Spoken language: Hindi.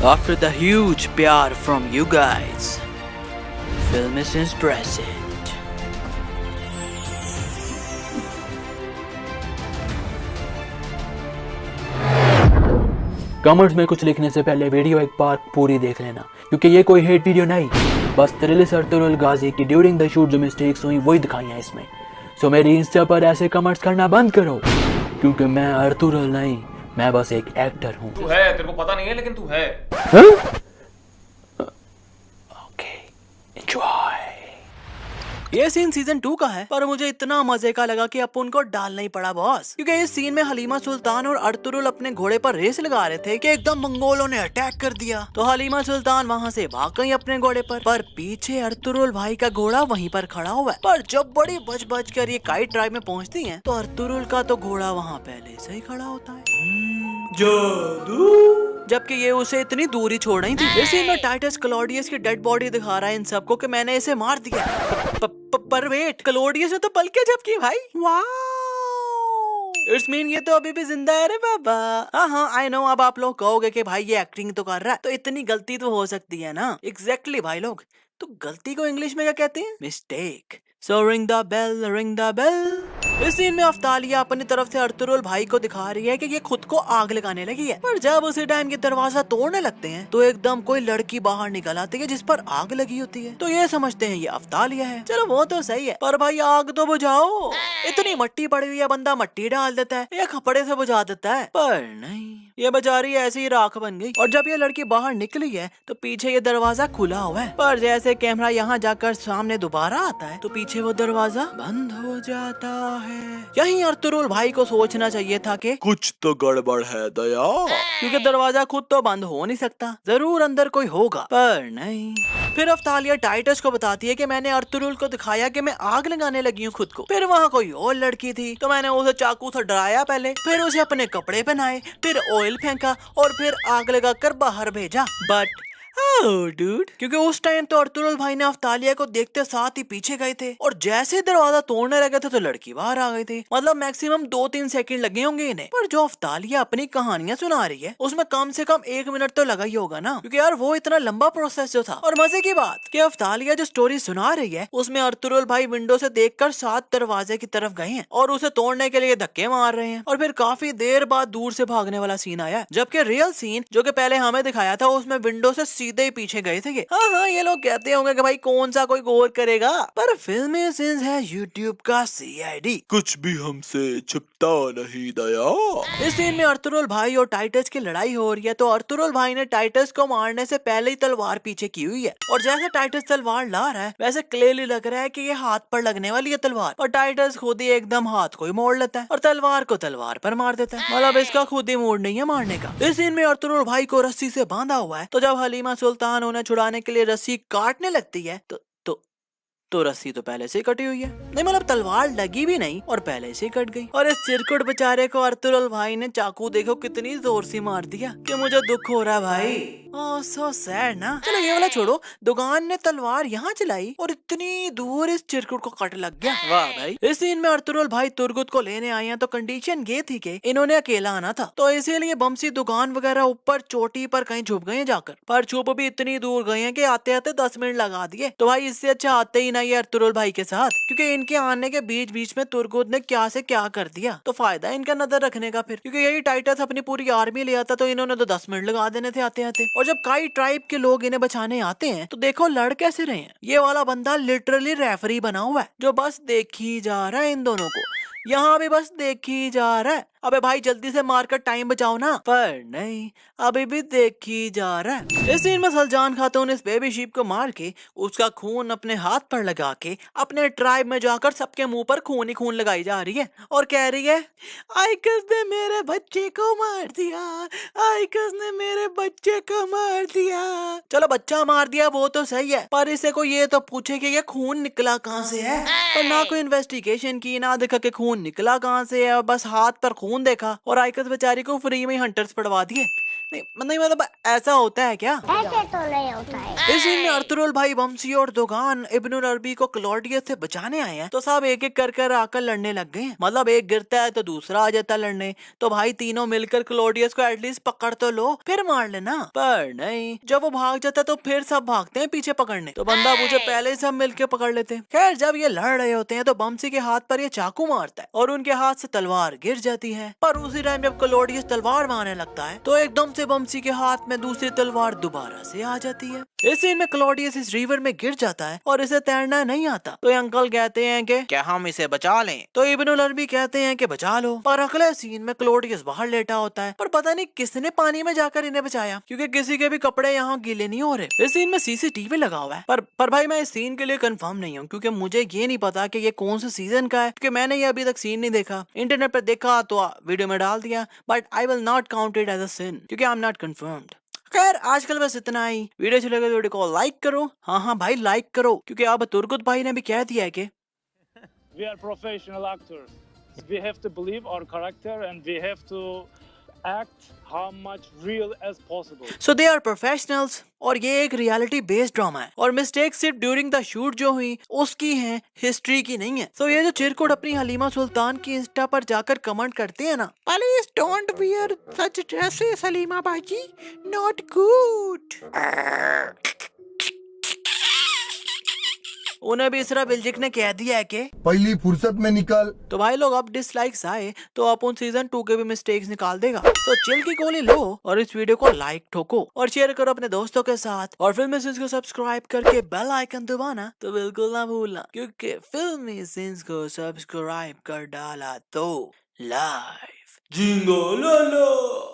After the huge pyar from you guys, film is present. Comments में कुछ लिखने से पहले वीडियो एक बार पूरी देख लेना, क्योंकि ये कोई हेट वीडियो नहीं, बस थ्रिलिस अर्तुगरुल गाजी की ड्यूरिंग द शूट जो मिस्टेक्स हुई वही दिखाई हैं इसमें। सो मेरी इंस्टा पर ऐसे कमेंट्स करना बंद करो, क्योंकि मैं अर्तुगरुल नहीं, मैं बस एक एक्टर हूँ। तू है, तेरे को पता नहीं है लेकिन तू है। Okay, enjoy. ये सीन सीजन 2 का है, पर मुझे इतना मजे का लगा कि अपन को डालना ही पड़ा बॉस, क्योंकि इस सीन में हलीमा सुल्तान और अर्तुगरुल अपने घोड़े पर रेस लगा रहे थे कि एकदम मंगोलों ने अटैक कर दिया। तो हलीमा सुल्तान वहाँ से भाग गई अपने घोड़े पर पीछे अर्तुगरुल भाई का घोड़ा वहीं पर खड़ा हुआ है। पर जब बड़ी बच कर ये काइट ट्राइब में पहुँचती है तो अर्तुगरुल का तो घोड़ा वहाँ पहले से ही खड़ा होता है। जादू, जबकि ये उसे इतनी दूरी छोड़ रही थी। इसी में टाइटस क्लॉडियस की डेड बॉडी दिखा रहा है इन सबको कि मैंने इसे मार दिया। पर वेट, क्लॉडियस ने तो पलके झपकी भाई। वाह, इट्स मीन ये तो अभी भी जिंदा है रे बाबा। हाँ आई नो। अब आप लोग कहोगे कि भाई ये एक्टिंग तो कर रहा है, तो इतनी गलती तो हो सकती है ना। एग्जैक्टली भाई लोग, तो गलती को इंग्लिश में क्या कहते हैं? Mistake. So ring the bell, ring the bell. इस सीन में अफ्तालिया अपनी तरफ से अर्तुगरुल भाई को दिखा रही है कि ये खुद को आग लगाने लगी है, पर जब उसी टाइम के दरवाजा तोड़ने लगते हैं तो एकदम कोई लड़की बाहर निकल आती है जिस पर आग लगी होती है। तो ये समझते हैं ये अफ्तालिया है। चलो वो तो सही है, पर भाई आग तो बुझाओ। इतनी मट्टी पड़ी हुई है, बंदा मट्टी डाल देता है या कपड़े से बुझा देता है, पर नहीं, ये बेचारी ऐसी ही राख बन गई। और जब ये लड़की बाहर निकली है तो पीछे ये दरवाजा खुला हुआ है, पर जैसे कैमरा यहाँ जाकर सामने दोबारा आता है तो पीछे वो दरवाजा बंद हो जाता है। यही अर्तुगरुल भाई को सोचना चाहिए था कि कुछ तो गड़बड़ है दया, क्योंकि दरवाजा खुद तो बंद हो नहीं सकता, जरूर अंदर कोई होगा, पर नहीं। फिर अफ्तालिया टाइटस को बताती है कि मैंने अर्तुगरुल को दिखाया कि मैं आग लगाने लगी हूँ खुद को। फिर वहाँ कोई और लड़की थी तो मैंने उसे चाकू से डराया पहले, फिर उसे अपने कपड़े पहनाए, फिर ऑयल फेंका और फिर आग लगाकर बाहर भेजा। बट डूड, क्योंकि उस टाइम तो अर्तुगरुल भाई ने अफ्तालिया को देखते साथ ही पीछे गए थे और जैसे दरवाजा तोड़ने लगे थे तो लड़की बाहर आ गई थी। मतलब मैक्सिमम 2-3 सेकंड लगे होंगे इन्हें। पर जो अफ्तालिया अपनी कहानियां सुना रही है उसमें कम से कम 1 मिनट तो लगा ही होगा ना, क्योंकि यार वो इतना लंबा प्रोसेस जो था। और मजे की बात कि अफ्तालिया जो स्टोरी सुना रही है उसमें अर्तुगरुल भाई विंडो से देखकर 7 दरवाजे की तरफ गए हैं और उसे तोड़ने के लिए धक्के मार रहे हैं, और फिर काफी देर बाद दूर से भागने वाला सीन आया। जबकि रियल सीन जो कि पहले हमें दिखाया था उसमें विंडो से सीधे ही पीछे गए थे। हाँ, ये लोग कहते होंगे कि भाई कौन सा कोई गौर करेगा, पर फिल्म सीन्स है यूट्यूब का CID, कुछ भी हमसे छुपता नहीं दया। इस सीन में अर्तुगरुल भाई और टाइटस की लड़ाई हो रही है, तो अर्तुगरुल भाई ने टाइटस को मारने से पहले ही तलवार पीछे की हुई है, और जैसे टाइटस तलवार ला रहा है वैसे क्लियरली लग रहा है कि ये हाथ पर लगने वाली है तलवार, और टाइटस खुद ही एकदम हाथ को ही मोड़ लेता है और तलवार को तलवार पर मार देता है। मतलब इसका खुद ही मूड नहीं है मारने का। इस सीन में अर्तुगरुल भाई को रस्सी से बांधा हुआ है, तो जब हलीमा सुल्तान उन्हें छुड़ाने के लिए रस्सी काटने लगती है तो रस्सी तो पहले से कटी हुई है। नहीं, मतलब तलवार लगी भी नहीं और पहले से कट गई। और इस चिरकुट बेचारे को अर्तुगरुल भाई ने चाकू देखो कितनी जोर से मार दिया कि मुझे दुख हो रहा भाई। ओह सो सैड ना। चलो ये वाला छोड़ो, दुकान ने तलवार यहाँ चलाई और इतनी दूर इस चिरकुट को कट लग गया। वाह भाई। इस सीन में अर्तुगरुल भाई तुर्गुत को लेने आए हैं, तो कंडीशन ये थी कि इन्होंने अकेला आना था, तो इसीलिए बमसी दुकान वगैरह ऊपर चोटी पर कहीं छुप गए जाकर, पर छुप भी इतनी दूर गए हैं कि आते आते 10 मिनट लगा दिए। तो भाई इससे अच्छा आते ही नहीं अर्तुगरुल भाई के साथ, क्योंकि इनके आने के बीच बीच में तुर्गुत ने क्या से क्या कर दिया, तो फायदा इनका नजर रखने का फिर, क्योंकि यही टाइटस अपनी पूरी आर्मी ले आता तो इन्होंने तो 10 मिनट लगा देने थे आते आते। और जब काई ट्राइब के लोग इन्हें बचाने आते हैं तो देखो लड़ कैसे रहे हैं। ये वाला बंदा लिटरली रेफरी बना हुआ है जो बस देखी जा रहा है इन दोनों को, यहाँ भी बस देखी जा रहा है। अबे भाई जल्दी से मारकर टाइम बचाओ ना, पर नहीं, अभी भी देखी जा रहा है। इस सीन में सलजान खातून इस बेबी शीप को मार के उसका खून अपने हाथ पर लगा के अपने ट्राइब में जाकर सबके मुंह पर खून ही खून लगाई जा रही है और कह रही है आइकस ने मेरे बच्चे को मार दिया, आइकस ने मेरे बच्चे को मार दिया। चलो बच्चा मार दिया वो तो सही है, पर इसे कोई ये तो पूछे कि ये खून निकला कहाँ से है, पर ना कोई इन्वेस्टिगेशन की, ना देखा कि खून निकला कहाँ से है, और बस हाथ पर खून देखा और आइकस बेचारी को फ्री में हंटर्स पड़वा दिए। नहीं मतलब ऐसा होता है क्या? ऐसे तो नहीं होता है। इस सीन में अर्तुरुल भाई बमसी और दोगान इब्नुल अरबी को क्लॉडियस से बचाने आए हैं, तो सब एक एक कर आकर लड़ने लग गए हैं। मतलब एक गिरता है तो दूसरा आ जाता है लड़ने, तो भाई तीनों मिलकर क्लॉडियस को एटलीस्ट पकड़ तो लो, फिर मार लेना। पर नहीं, जब वो भाग जाता है तो फिर सब भागते हैं पीछे पकड़ने, तो बंदा मुझे पहले ही सब मिलके पकड़ लेते हैं। खैर जब ये लड़ रहे होते हैं तो बमसी के हाथ पर ये चाकू मारता है और उनके हाथ से तलवार गिर जाती है। पर उसी टाइम जब क्लॉडियस तलवार मारने लगता है तो एकदम से बमसी के हाथ में दूसरी तलवार दोबारा से आ जाती है। इस सीन में क्लॉडियस इस रिवर में गिर जाता है और इसे तैरना नहीं आता, तो ये अंकल कहते हैं कि क्या हम इसे बचा लें, तो इब्नुल अरबी कहते हैं कि बचा लो। पर अगले सीन में क्लॉडियस बाहर लेटा होता है, पर पता नहीं किसने पानी में जाकर इन्हें बचाया, क्योंकि किसी के भी कपड़े यहाँ गीले नहीं हो रहे। इस सीन में सीसीटीवी लगा हुआ है, पर भाई मैं इस सीन के लिए कंफर्म नहीं हूँ, क्योंकि मुझे ये नहीं पता कि ये कौन से सीजन का है, क्योंकि मैंने ये अभी तक सीन नहीं देखा। इंटरनेट पर देखा तो वीडियो में डाल दिया, but I will not count it as a sin, क्योंकि आई एम नॉट कंफर्म्ड। खैर आजकल बस इतना ही। वीडियो अच्छी लगे तो वीडियो को लाइक करो, हाँ भाई लाइक करो, क्योंकि अब तुर्कुत भाई ने भी कह दिया है कि we are professional actors. We have to believe our character and we have to act how much real as possible. So they are professionals, और ये एक रियलिटी बेस्ड ड्रामा है, और मिस्टेक सिर्फ ड्यूरिंग द शूट जो हुई उसकी है, हिस्ट्री की नहीं है। सो ये जो चिरकुट अपनी हलीमा सुल्तान की इंस्टा पर जाकर कमेंट करते हैं ना, please don't wear such dresses Halima बाजी, नॉट गुड, उन्हें भी इसरा बिल्जिक ने कह दिया है कि पहली फुर्सत में निकल। तो भाई लोग अब डिसलाइक्स आए तो अपन सीजन 2 के भी मिस्टेक्स निकाल देगा। तो चिल की गोली लो और इस वीडियो को लाइक ठोको और शेयर करो अपने दोस्तों के साथ, और फिल्मी सीन्स को सब्सक्राइब करके बेल आइकन दबाना तो बिल्कुल ना भूलना, क्योंकि फिल्मी सीन्स को सब्सक्राइब कर डाला तो लाइव जिंगो लो।